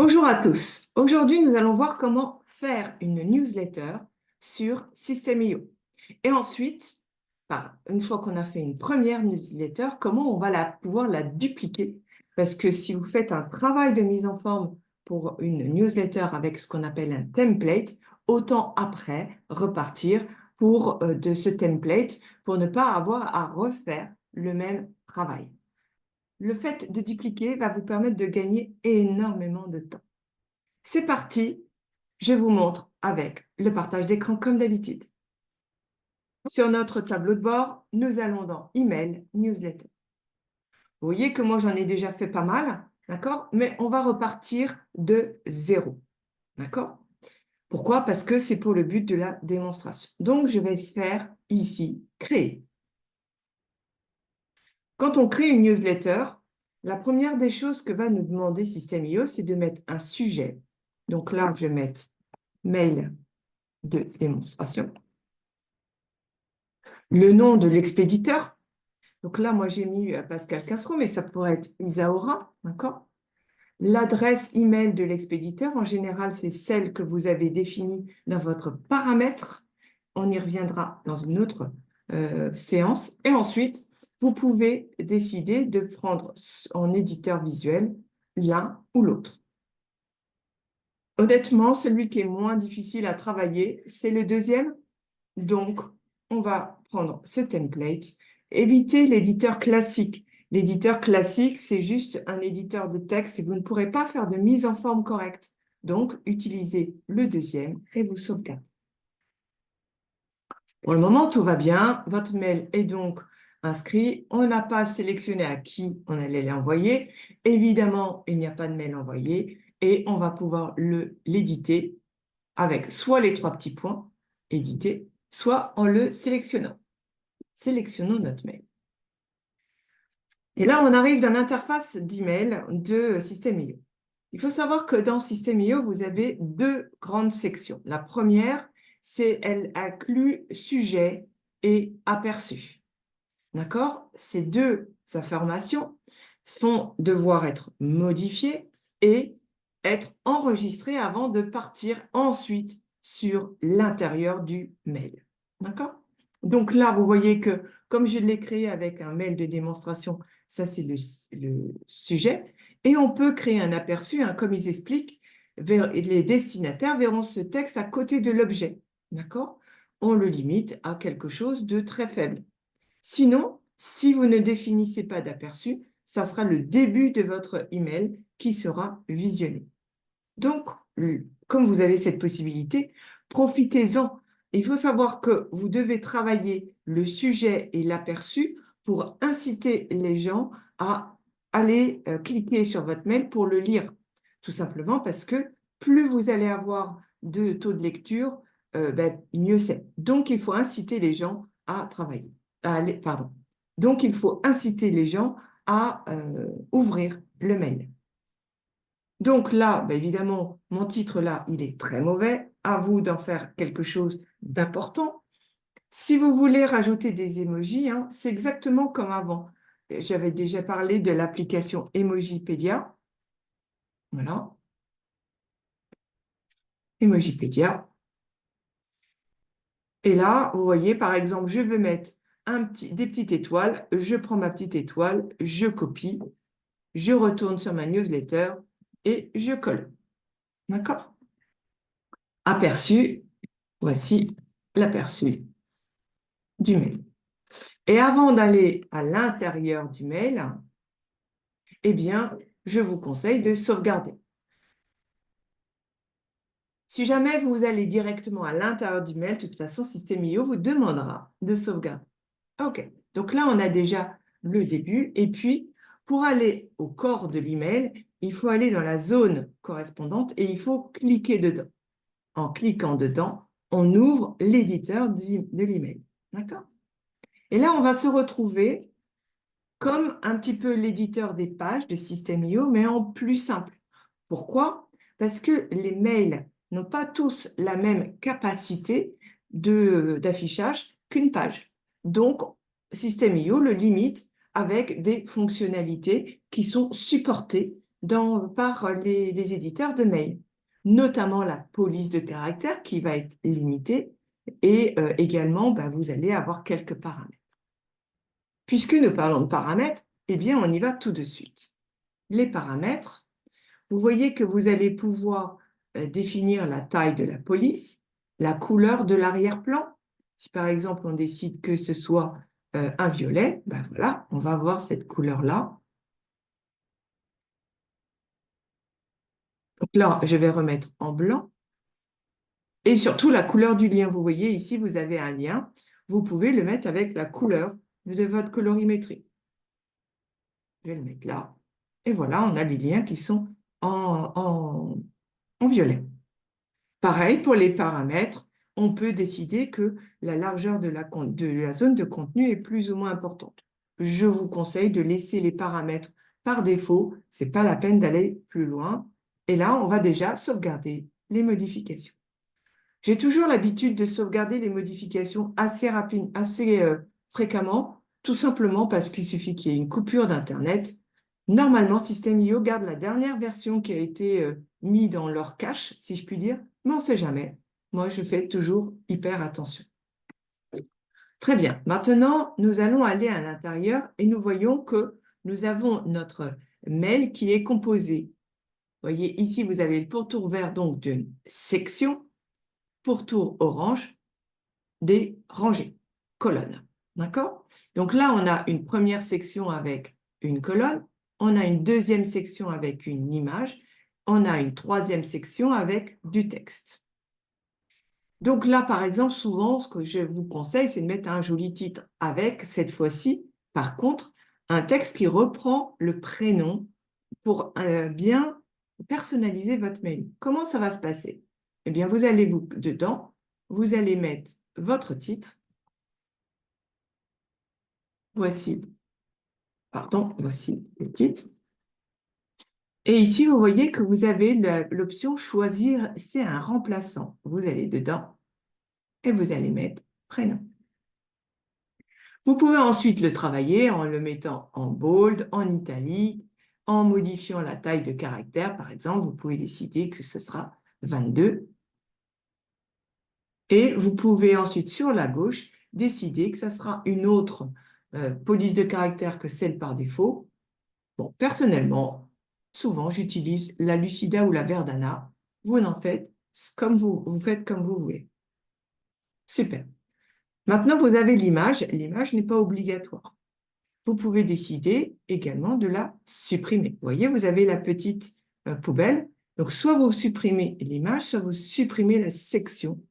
Bonjour à tous. Aujourd'hui, nous allons voir comment faire une newsletter sur System.io. Et ensuite, une fois qu'on a fait une première newsletter, comment on va pouvoir la dupliquer. Parce que si vous faites un travail de mise en forme pour une newsletter avec ce qu'on appelle un template, autant après repartir de ce template pour ne pas avoir à refaire le même travail. Le fait de dupliquer va vous permettre de gagner énormément de temps. C'est parti, je vous montre avec le partage d'écran comme d'habitude. Sur notre tableau de bord, nous allons dans Email, Newsletter. Vous voyez que moi, j'en ai déjà fait pas mal, d'accord? Mais on va repartir de zéro, d'accord? Pourquoi? Parce que c'est pour le but de la démonstration. Donc, je vais faire ici, créer. Quand on crée une newsletter, la première des choses que va nous demander System.io, c'est de mettre un sujet. Donc là, je vais mettre mail de démonstration. Le nom de l'expéditeur. Donc là, moi, j'ai mis Pascal Cassereau, mais ça pourrait être Isaura, d'accord? L'adresse email de l'expéditeur, en général, c'est celle que vous avez définie dans votre paramètre. On y reviendra dans une autre séance. Et ensuite, vous pouvez décider de prendre en éditeur visuel l'un ou l'autre. Honnêtement, celui qui est moins difficile à travailler, c'est le deuxième. Donc, on va prendre ce template. Évitez l'éditeur classique. L'éditeur classique, c'est juste un éditeur de texte et vous ne pourrez pas faire de mise en forme correcte. Donc, utilisez le deuxième et vous sauvegardez. Pour le moment, tout va bien. Votre mail est donc inscrit. On n'a pas sélectionné à qui on allait l'envoyer. Évidemment, il n'y a pas de mail envoyé et on va pouvoir l'éditer avec soit les trois petits points, éditer, soit en le sélectionnant. Sélectionnons notre mail. Et là, on arrive dans l'interface d'email de System.io. Il faut savoir que dans System.io, vous avez deux grandes sections. La première, elle inclut sujet et aperçu. D'accord? Ces deux informations vont devoir être modifiées et être enregistrées avant de partir ensuite sur l'intérieur du mail. D'accord? Donc là, vous voyez que comme je l'ai créé avec un mail de démonstration, ça c'est le sujet. Et on peut créer un aperçu, comme ils expliquent, les destinataires verront ce texte à côté de l'objet. D'accord? On le limite à quelque chose de très faible. Sinon, si vous ne définissez pas d'aperçu, ça sera le début de votre email qui sera visionné. Donc, comme vous avez cette possibilité, profitez-en. Il faut savoir que vous devez travailler le sujet et l'aperçu pour inciter les gens à aller cliquer sur votre mail pour le lire. Tout simplement parce que plus vous allez avoir de taux de lecture, mieux c'est. Donc, il faut inciter les gens à travailler. Donc, il faut inciter les gens à ouvrir le mail. Donc là, évidemment, mon titre là, il est très mauvais. À vous d'en faire quelque chose d'important. Si vous voulez rajouter des emojis, c'est exactement comme avant. J'avais déjà parlé de l'application Emojipédia. Voilà. Emojipédia. Et là, vous voyez, par exemple, je veux mettre des petites étoiles. Je prends ma petite étoile, je copie, je retourne sur ma newsletter et je colle. D'accord? Aperçu. Voici l'aperçu du mail. Et avant d'aller à l'intérieur du mail, eh bien, je vous conseille de sauvegarder. Si jamais vous allez directement à l'intérieur du mail, de toute façon, System.io vous demandera de sauvegarder. OK. Donc là, on a déjà le début. Et puis, pour aller au corps de l'email, il faut aller dans la zone correspondante et il faut cliquer dedans. En cliquant dedans, on ouvre l'éditeur de l'email. D'accord? Et là, on va se retrouver comme un petit peu l'éditeur des pages de System.io, mais en plus simple. Pourquoi? Parce que les mails n'ont pas tous la même capacité d'affichage qu'une page. Donc, System.io le limite avec des fonctionnalités qui sont supportées par les éditeurs de mail, notamment la police de caractère qui va être limitée et également, vous allez avoir quelques paramètres. Puisque nous parlons de paramètres, eh bien, on y va tout de suite. Les paramètres, vous voyez que vous allez pouvoir définir la taille de la police, la couleur de l'arrière-plan. Si par exemple, on décide que ce soit un violet, voilà, on va avoir cette couleur-là. Donc là, je vais remettre en blanc. Et surtout, la couleur du lien. Vous voyez, ici, vous avez un lien. Vous pouvez le mettre avec la couleur de votre colorimétrie. Je vais le mettre là. Et voilà, on a les liens qui sont en violet. Pareil, pour les paramètres, on peut décider que la largeur de la zone de contenu est plus ou moins importante. Je vous conseille de laisser les paramètres par défaut. Ce n'est pas la peine d'aller plus loin. Et là, on va déjà sauvegarder les modifications. J'ai toujours l'habitude de sauvegarder les modifications assez fréquemment, tout simplement parce qu'il suffit qu'il y ait une coupure d'Internet. Normalement, System.io garde la dernière version qui a été mise dans leur cache, si je puis dire, mais on ne sait jamais. Moi, je fais toujours hyper attention. Très bien. Maintenant, nous allons aller à l'intérieur et nous voyons que nous avons notre mail qui est composé. Vous voyez, ici, vous avez le pourtour vert donc d'une section, pourtour orange, des rangées, colonnes. D'accord? Donc là, on a une première section avec une colonne, on a une deuxième section avec une image, on a une troisième section avec du texte. Donc là, par exemple, souvent, ce que je vous conseille, c'est de mettre un joli titre avec, cette fois-ci, par contre, un texte qui reprend le prénom pour bien personnaliser votre mail. Comment ça va se passer? Eh bien, vous allez dedans, vous allez mettre votre titre. Voici le titre. Et ici, vous voyez que vous avez l'option choisir, c'est un remplaçant. Vous allez dedans et vous allez mettre prénom. Vous pouvez ensuite le travailler en le mettant en bold, en italique, en modifiant la taille de caractère. Par exemple, vous pouvez décider que ce sera 22. Et vous pouvez ensuite, sur la gauche, décider que ce sera une autre police de caractère que celle par défaut. Bon, personnellement, souvent, j'utilise la Lucida ou la Verdana. Vous en faites comme vous faites comme vous voulez. Super. Maintenant, vous avez l'image. L'image n'est pas obligatoire. Vous pouvez décider également de la supprimer. Vous voyez, vous avez la petite poubelle. Donc, soit vous supprimez l'image, soit vous supprimez la section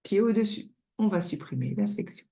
qui est au-dessus. On va supprimer la section.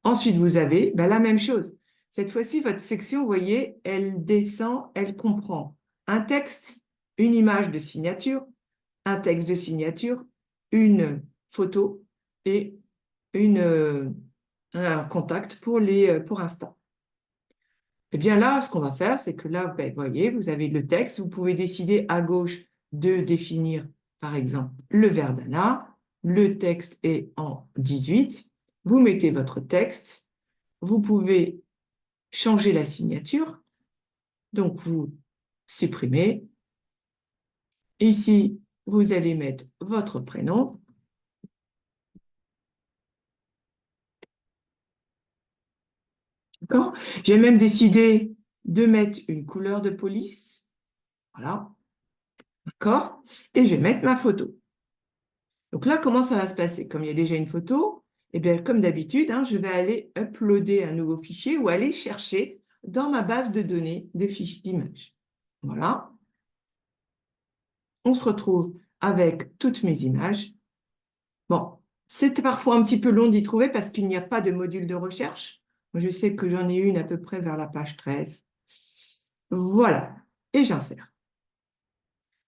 Ensuite, vous avez la même chose. Cette fois-ci, votre section, vous voyez, elle descend, elle comprend un texte, une image de signature, un texte de signature, une photo et un contact pour Insta. Eh bien là, ce qu'on va faire, c'est que là, vous voyez, vous avez le texte. Vous pouvez décider à gauche de définir, par exemple, le Verdana. Le texte est en 18. Vous mettez votre texte. Vous pouvez changer la signature. Donc, vous supprimez. Ici, vous allez mettre votre prénom. D'accord? J'ai même décidé de mettre une couleur de police. Voilà. D'accord? Et je vais mettre ma photo. Donc là, comment ça va se passer? Comme il y a déjà une photo, eh bien, comme d'habitude, je vais aller uploader un nouveau fichier ou aller chercher dans ma base de données de fiches d'images. Voilà. On se retrouve avec toutes mes images. Bon, c'était parfois un petit peu long d'y trouver parce qu'il n'y a pas de module de recherche. Je sais que j'en ai une à peu près vers la page 13. Voilà. Et j'insère.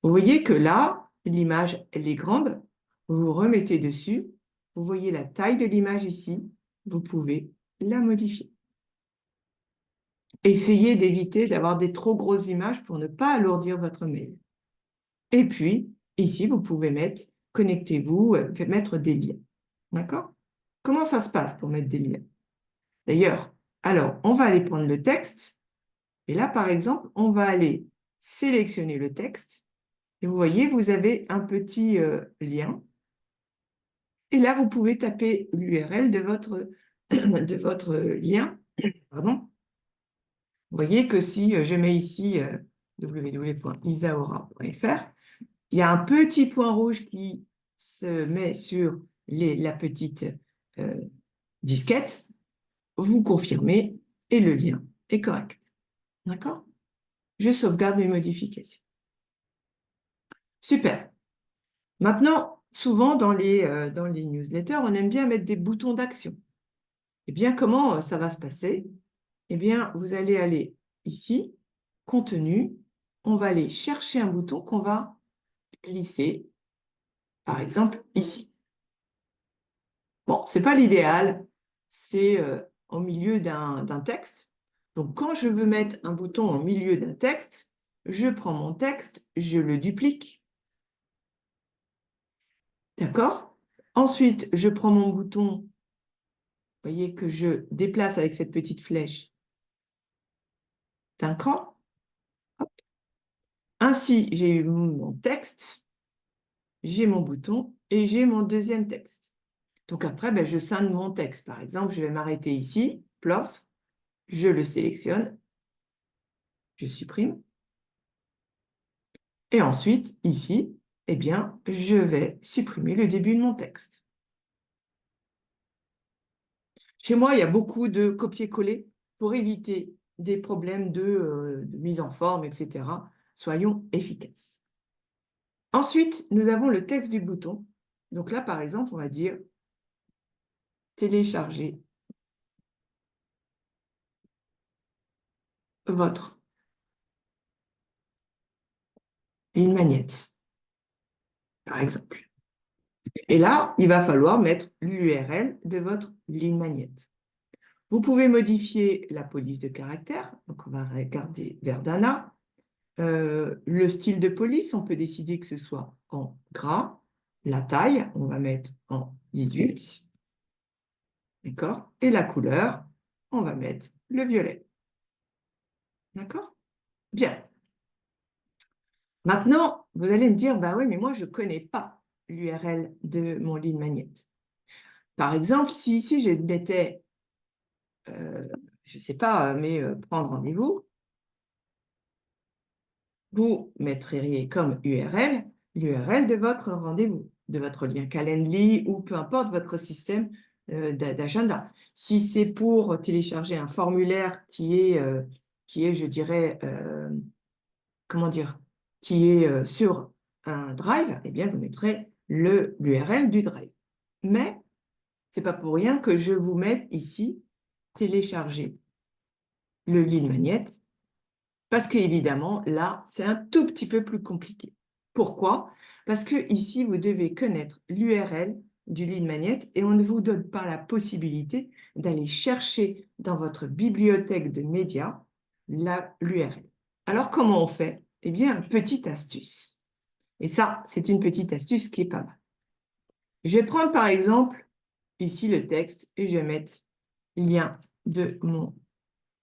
Vous voyez que là, l'image, elle est grande. Vous remettez dessus. Vous voyez la taille de l'image ici. Vous pouvez la modifier. Essayez d'éviter d'avoir des trop grosses images pour ne pas alourdir votre mail. Et puis, ici, vous pouvez mettre « Connectez-vous », mettre des liens. D'accord? Comment ça se passe pour mettre des liens? D'ailleurs, alors, on va aller prendre le texte. Et là, par exemple, on va aller sélectionnez le texte et vous voyez, vous avez un petit lien. Et là, vous pouvez taper l'URL de votre lien. Pardon. Vous voyez que si je mets ici www.isaora.fr, il y a un petit point rouge qui se met sur la petite disquette. Vous confirmez et le lien est correct. D'accord? Je sauvegarde mes modifications. Super. Maintenant, souvent dans les newsletters, on aime bien mettre des boutons d'action. Eh bien, comment ça va se passer? Eh bien, vous allez aller ici, contenu, on va aller chercher un bouton qu'on va glisser, par exemple, ici. Bon, ce n'est pas l'idéal, c'est au milieu d'un texte. Donc, quand je veux mettre un bouton au milieu d'un texte, je prends mon texte, je le duplique. D'accord? Ensuite, je prends mon bouton, vous voyez que je déplace avec cette petite flèche d'un cran. Hop. Ainsi, j'ai eu mon texte, j'ai mon bouton et j'ai mon deuxième texte. Donc après, ben, je scinde mon texte. Par exemple, je vais m'arrêter ici, plof, je le sélectionne, je supprime. Et ensuite, ici, eh bien, je vais supprimer le début de mon texte. Chez moi, il y a beaucoup de copier-coller pour éviter des problèmes de mise en forme, etc. Soyons efficaces. Ensuite, nous avons le texte du bouton. Donc là, par exemple, on va dire télécharger votre ligne magnète, par exemple. Et là, il va falloir mettre l'URL de votre ligne magnète. Vous pouvez modifier la police de caractère. Donc, on va regarder Verdana. Le style de police, on peut décider que ce soit en gras. La taille, on va mettre en 18. D'accord? Et la couleur, on va mettre le violet. D'accord? Bien. Maintenant, vous allez me dire, bah oui, mais moi, je ne connais pas l'URL de mon ligne magnète. Par exemple, si ici, je mettais, je ne sais pas, mais prendre rendez-vous, vous mettriez comme URL l'URL de votre rendez-vous, de votre lien Calendly ou peu importe votre système d'agenda. Si c'est pour télécharger un formulaire qui est je dirais, comment dire, qui est sur un drive, eh bien, vous mettrez l'URL du drive. Mais ce n'est pas pour rien que je vous mette ici télécharger le ligne magnète. Parce qu'évidemment, là, c'est un tout petit peu plus compliqué. Pourquoi? Parce que ici, vous devez connaître l'URL du lead magnet et on ne vous donne pas la possibilité d'aller chercher dans votre bibliothèque de médias l'URL. Alors, comment on fait? Eh bien, petite astuce. Et ça, c'est une petite astuce qui est pas mal. Je vais prendre par exemple ici le texte et je vais mettre lien de mon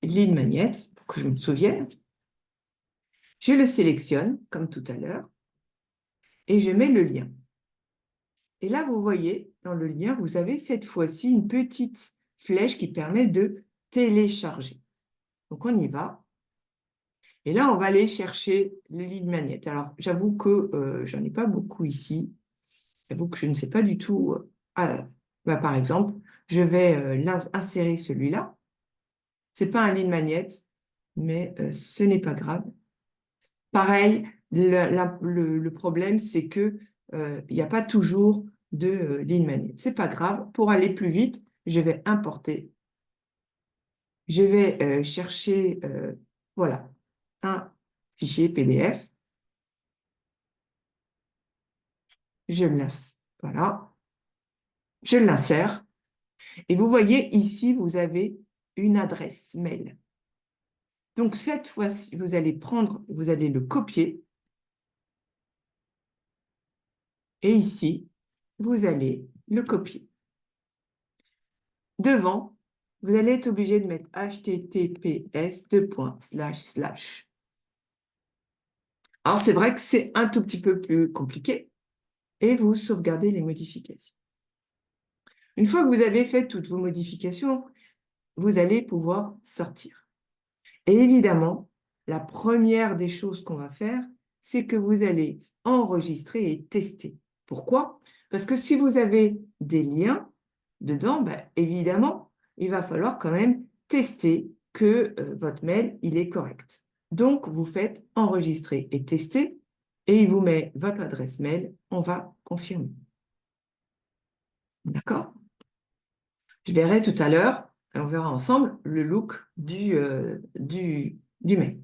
lead magnet pour que je me souvienne. Je le sélectionne, comme tout à l'heure, et je mets le lien. Et là, vous voyez, dans le lien, vous avez cette fois-ci une petite flèche qui permet de télécharger. Donc, on y va. Et là, on va aller chercher le lead magnet. Alors, j'avoue que je n'en ai pas beaucoup ici. J'avoue que je ne sais pas du tout. Par exemple, je vais insérer celui-là. Ce n'est pas un lead magnet, mais ce n'est pas grave. Pareil, le problème, c'est que il n'y a pas toujours de ligne magnet. Ce n'est pas grave. Pour aller plus vite, je vais importer. Je vais chercher, voilà, un fichier PDF. Je voilà. Je l'insère. Et vous voyez ici, vous avez une adresse mail. Donc, cette fois-ci, vous allez le copier. Et ici, vous allez le copier. Devant, vous allez être obligé de mettre https:// Alors, c'est vrai que c'est un tout petit peu plus compliqué et vous sauvegardez les modifications. Une fois que vous avez fait toutes vos modifications, vous allez pouvoir sortir. Et évidemment, la première des choses qu'on va faire, c'est que vous allez enregistrer et tester. Pourquoi? Parce que si vous avez des liens dedans, ben, évidemment, il va falloir quand même tester que votre mail, il est correct. Donc, vous faites enregistrer et tester et il vous met votre adresse mail, on va confirmer. D'accord? Je verrai tout à l'heure, on verra ensemble le look du mail.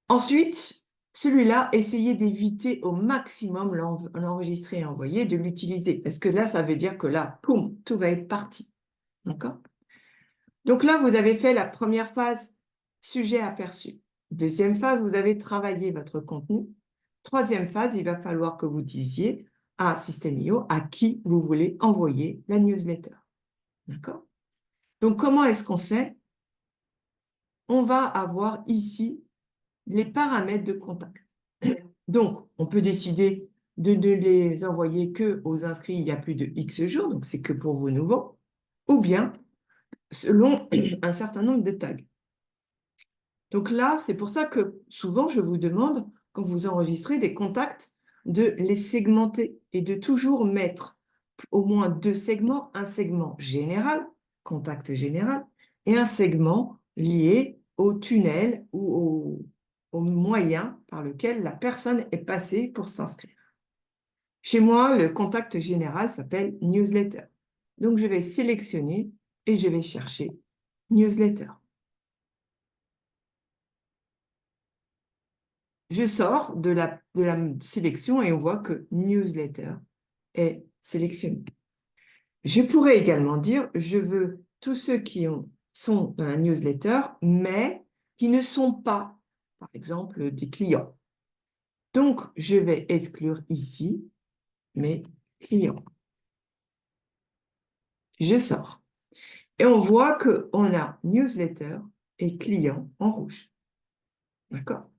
Ensuite, celui-là, essayez d'éviter au maximum l'enregistrer et envoyer, de l'utiliser. Parce que là, ça veut dire que là, poum, tout va être parti. D'accord? Donc là, vous avez fait la première phase, sujet aperçu. Deuxième phase, vous avez travaillé votre contenu. Troisième phase, il va falloir que vous disiez à System.io à qui vous voulez envoyer la newsletter. D'accord? Donc, comment est-ce qu'on fait? On va avoir ici les paramètres de contact. Donc, on peut décider de ne les envoyer que aux inscrits il y a plus de X jours, donc c'est que pour vos nouveaux, ou bien selon un certain nombre de tags. Donc là, c'est pour ça que souvent, je vous demande, quand vous enregistrez des contacts, de les segmenter et de toujours mettre au moins 2 segments, un segment général, contact général, et un segment lié au tunnel ou au moyen par lequel la personne est passée pour s'inscrire. Chez moi, le contact général s'appelle newsletter. Donc, je vais sélectionner et je vais chercher newsletter. Je sors de la sélection et on voit que newsletter est sélectionné. Je pourrais également dire, je veux tous ceux qui sont dans la newsletter, mais qui ne sont pas, par exemple, des clients. Donc, je vais exclure ici mes clients. Je sors. Et on voit qu'on a newsletter et client en rouge. D'accord?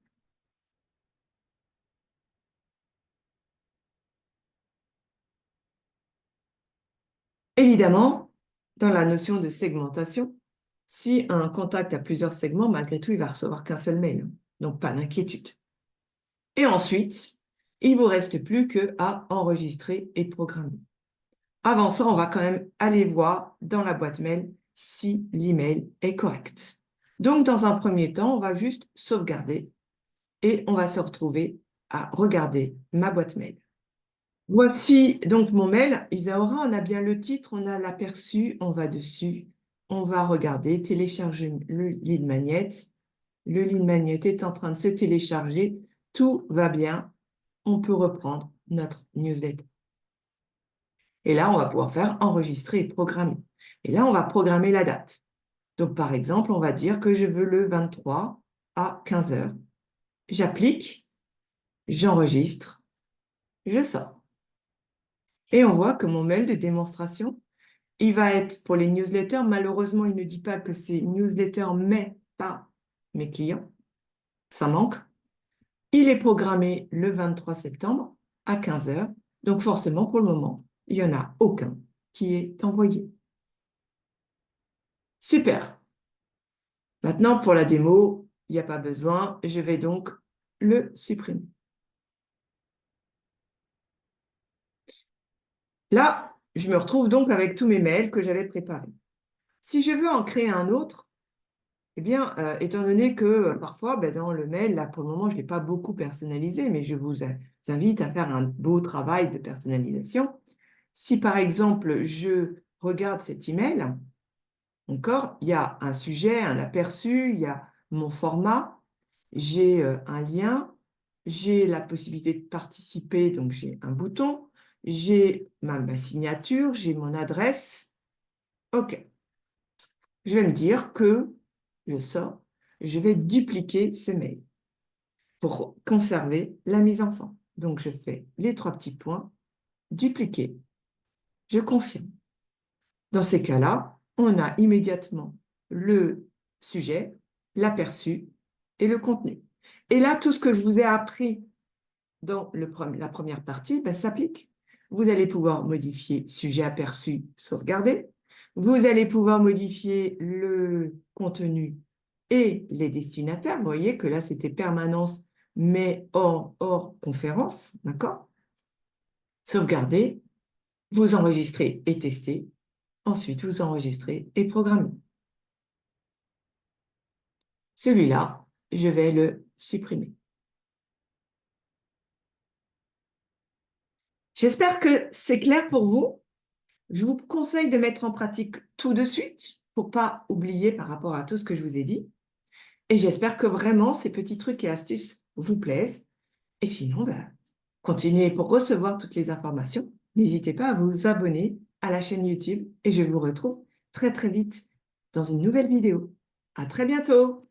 Évidemment, dans la notion de segmentation, si un contact a plusieurs segments, malgré tout, il va recevoir qu'un seul mail. Donc, pas d'inquiétude. Et ensuite, il ne vous reste plus qu'à enregistrer et programmer. Avant ça, on va quand même aller voir dans la boîte mail si l'email est correct. Donc, dans un premier temps, on va juste sauvegarder et on va se retrouver à regarder ma boîte mail. Voici donc mon mail. Isaura, on a bien le titre, on a l'aperçu, on va dessus, on va regarder, télécharger le lead magnet. Le lead magnet est en train de se télécharger, tout va bien, on peut reprendre notre newsletter. Et là, on va pouvoir faire enregistrer et programmer. Et là, on va programmer la date. Donc, par exemple, on va dire que je veux le 23 à 15 heures. J'applique, j'enregistre, je sors. Et on voit que mon mail de démonstration, il va être pour les newsletters. Malheureusement, il ne dit pas que c'est newsletter, mais pas mes clients. Ça manque. Il est programmé le 23 septembre à 15 heures. Donc, forcément, pour le moment, il n'y en a aucun qui est envoyé. Super. Maintenant, pour la démo, il n'y a pas besoin. Je vais donc le supprimer. Là, je me retrouve donc avec tous mes mails que j'avais préparés. Si je veux en créer un autre, eh bien, étant donné que parfois, dans le mail, là, pour le moment, je ne l'ai pas beaucoup personnalisé, mais je vous invite à faire un beau travail de personnalisation. Si, par exemple, je regarde cet email, encore, il y a un sujet, un aperçu, il y a mon format, j'ai un lien, j'ai la possibilité de participer, donc j'ai un bouton, j'ai ma signature, j'ai mon adresse. OK. Je vais me dire que je sors, je vais dupliquer ce mail pour conserver la mise en forme. Donc, je fais les 3 petits points, dupliquer, je confirme. Dans ces cas-là, on a immédiatement le sujet, l'aperçu et le contenu. Et là, tout ce que je vous ai appris dans la première partie s'applique. Vous allez pouvoir modifier sujet aperçu, sauvegarder. Vous allez pouvoir modifier le contenu et les destinataires. Vous voyez que là, c'était permanence, mais hors conférence, d'accord? Sauvegarder, vous enregistrez et testez. Ensuite, vous enregistrez et programmez. Celui-là, je vais le supprimer. J'espère que c'est clair pour vous. Je vous conseille de mettre en pratique tout de suite pour pas oublier par rapport à tout ce que je vous ai dit. Et j'espère que vraiment ces petits trucs et astuces vous plaisent. Et sinon, continuez pour recevoir toutes les informations. N'hésitez pas à vous abonner à la chaîne YouTube et je vous retrouve très très vite dans une nouvelle vidéo. À très bientôt!